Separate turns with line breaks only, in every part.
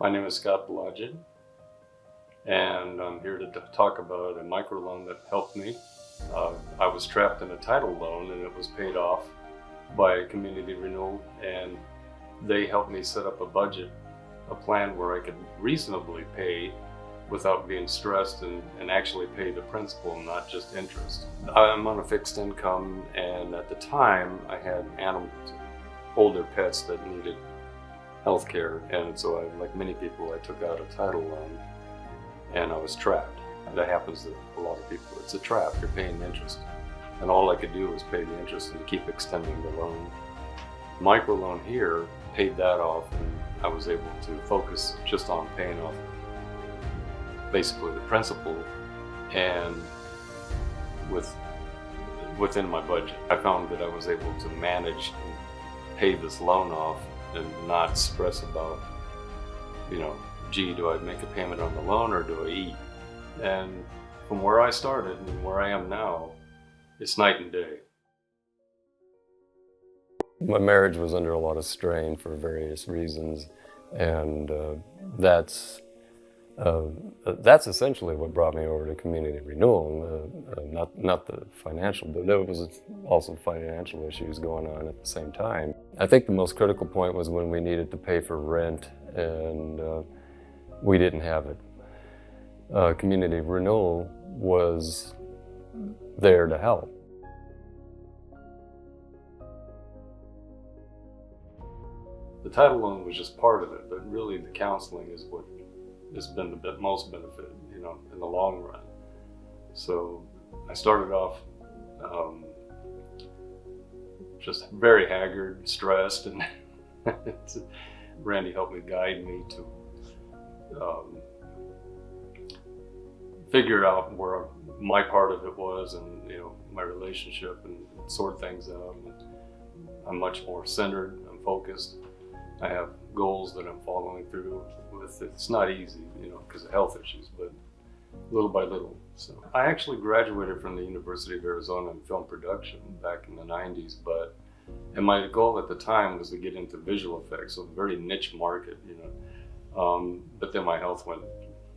My name is Scott Blodgett, and I'm here to talk about a microloan that helped me. I was trapped in a title loan, and it was paid off by Community Renewal, and they helped me set up a budget, a plan where I could reasonably pay without being stressed and actually pay the principal, not just interest. I'm on a fixed income, and at the time I had animals, older pets that needed health care, and so like many people, I took out a title loan and I was trapped. That happens to a lot of people. It's a trap. You're paying interest, and all I could do was pay the interest and keep extending the loan. Microloan here paid that off, and I was able to focus just on paying off basically the principal, and within my budget. I found that I was able to manage and pay this loan off and not stress about, gee, do I make a payment on the loan or do I eat? And from where I started and where I am now, it's night and day.
My marriage was under a lot of strain for various reasons, and that's essentially what brought me over to Community Renewal. Not the financial, but there was also financial issues going on at the same time. I think the most critical point was when we needed to pay for rent, and we didn't have it. Community Renewal was there to help.
The title loan was just part of it, but really the counseling is what has been the most benefit, in the long run. So I started off just very haggard, stressed, and Randy helped me guide me to figure out where my part of it was, and my relationship, and sort things out. And I'm much more centered. I'm focused. I have goals that I'm following through with. It's not easy, because of health issues, but little by little. So I actually graduated from the University of Arizona in film production back in the 90s, and my goal at the time was to get into visual effects, so a very niche market, but then my health went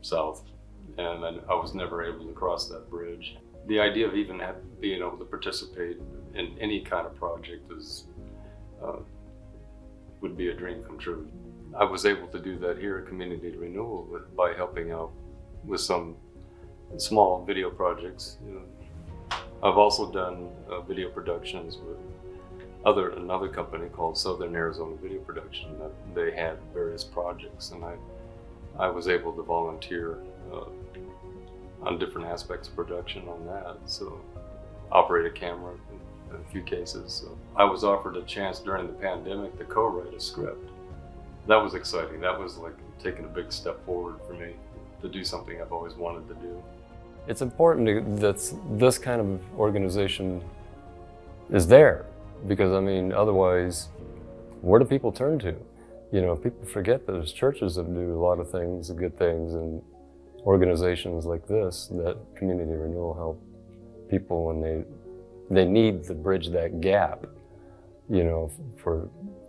south, and then I was never able to cross that bridge. The idea of even being able to participate in any kind of project would be a dream come true. I was able to do that here at Community Renewal by helping out with some small video projects. I've also done video productions with another company called Southern Arizona Video Production. That they had various projects, and I was able to volunteer on different aspects of production on that. So operate a camera in a few cases. So I was offered a chance during the pandemic to co-write a script. That was exciting. That was like taking a big step forward for me to do something I've always wanted to do.
It's important that this kind of organization is there, because otherwise, where do people turn to? People forget that there's churches that do a lot of things, good things, and organizations like this, that Community Renewal help people when they need to bridge that gap, for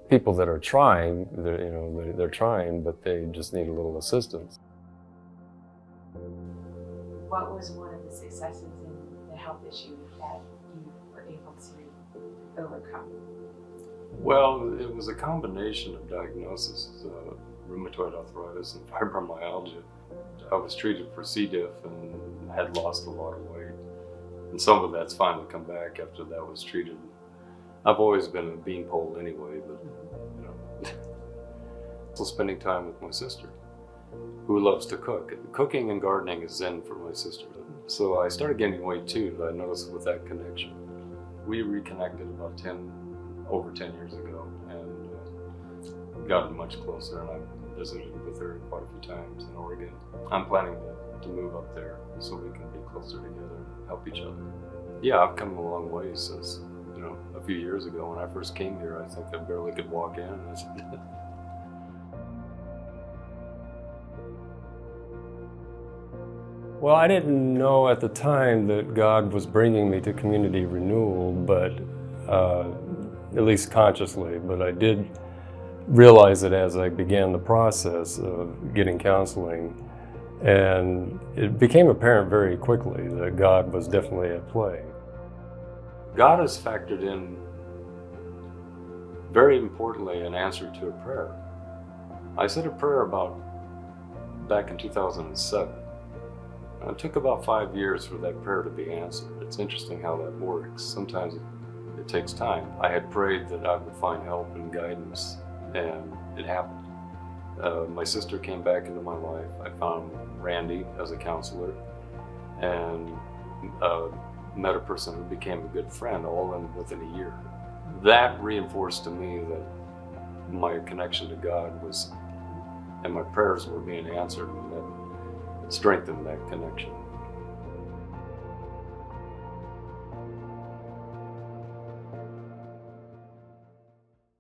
people that are trying, they're trying, but they just need a little assistance.
What was one of the successes in the health issue that you were able to overcome?
Well, it was a combination of diagnoses, rheumatoid arthritis and fibromyalgia. I was treated for C. diff and had lost a lot of weight. And some of that's finally come back after that was treated. I've always been a beanpole anyway, but So spending time with my sister, who loves to cook. Cooking and gardening is zen for my sister. So I started gaining weight too, I noticed with that connection. We reconnected about over 10 years ago, and gotten much closer, and I've visited with her quite a few times in Oregon. I'm planning to move up there so we can be closer together and help each other. Yeah, I've come a long way since, a few years ago when I first came here. I think I barely could walk in.
Well, I didn't know at the time that God was bringing me to Community Renewal, but at least consciously. But I did realized it as I began the process of getting counseling. And it became apparent very quickly that God was definitely at play.
God has factored in, very importantly, an answer to a prayer. I said a prayer back in 2007. It took about 5 years for that prayer to be answered. It's interesting how that works. Sometimes it takes time. I had prayed that I would find help and guidance, and it happened. My sister came back into my life. I found Randy as a counselor, and met a person who became a good friend, all within a year. That reinforced to me that my connection to God was, and my prayers were being answered, and that strengthened that connection.